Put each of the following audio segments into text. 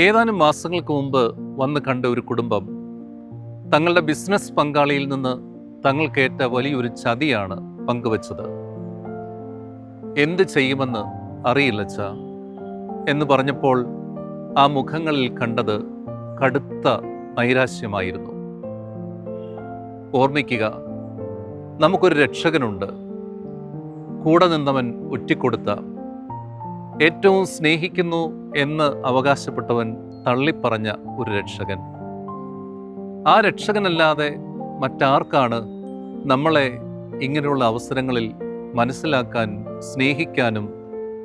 ഏതാനും മാസങ്ങൾക്ക് മുമ്പ് വന്ന് കണ്ട ഒരു കുടുംബം തങ്ങളുടെ ബിസിനസ് പങ്കാളിയിൽ നിന്ന് തങ്ങൾക്കേറ്റ വലിയൊരു ചതിയാണ് പങ്കുവച്ചത്. എന്ത് ചെയ്യുമെന്ന് അറിയില്ലച്ചാ എന്ന് പറഞ്ഞപ്പോൾ ആ മുഖങ്ങളിൽ കണ്ടത് കടുത്ത നൈരാശ്യമായിരുന്നു. ഓർമ്മിക്കുക, നമുക്കൊരു രക്ഷകനുണ്ട്. കൂടെ നിന്നവൻ ഒറ്റിക്കൊടുത്ത, ഏറ്റവും സ്നേഹിക്കുന്നു എന്ന് അവകാശപ്പെട്ടവൻ തള്ളിപ്പറഞ്ഞ ഒരു രക്ഷകൻ. ആ രക്ഷകനല്ലാതെ മറ്റാർക്കാണ് നമ്മളെ ഇങ്ങനെയുള്ള അവസരങ്ങളിൽ മനസ്സിലാക്കാൻ, സ്നേഹിക്കാനും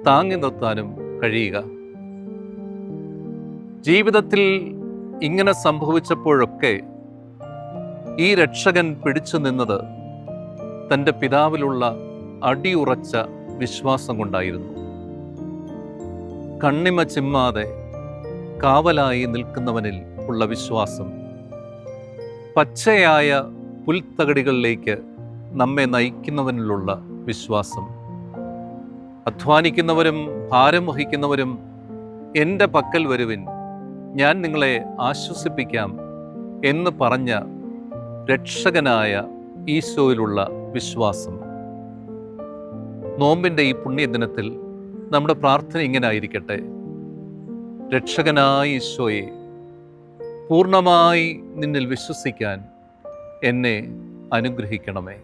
താങ്ങി നിർത്താനും കഴിയുക? ജീവിതത്തിൽ ഇങ്ങനെ സംഭവിച്ചപ്പോഴൊക്കെ ഈ രക്ഷകൻ പിടിച്ചു നിന്നത് തൻ്റെ പിതാവിലുള്ള അടിയുറച്ച വിശ്വാസം കൊണ്ടായിരുന്നു. കണ്ണിമ ചിമ്മാതെ കാവലായി നിൽക്കുന്നവനിൽ ഉള്ള വിശ്വാസം, പച്ചയായ പുൽത്തകടികളിലേക്ക് നമ്മെ നയിക്കുന്നവനിലുള്ള വിശ്വാസം, അധ്വാനിക്കുന്നവരും ഭാരം വഹിക്കുന്നവരും എൻ്റെ പക്കൽ വരുവിൻ, ഞാൻ നിങ്ങളെ ആശ്വസിപ്പിക്കാം എന്ന് പറഞ്ഞ രക്ഷകനായ ഈശോയിലുള്ള വിശ്വാസം. നോമ്പിൻ്റെ ഈ പുണ്യദിനത്തിൽ നമ്മുടെ പ്രാർത്ഥന ഇങ്ങനെ ആയിരിക്കട്ടെ: രക്ഷകനായ ഈശോയെ, പൂർണ്ണമായി നിന്നിൽ വിശ്വസിക്കാൻ എന്നെ അനുഗ്രഹിക്കണമേ.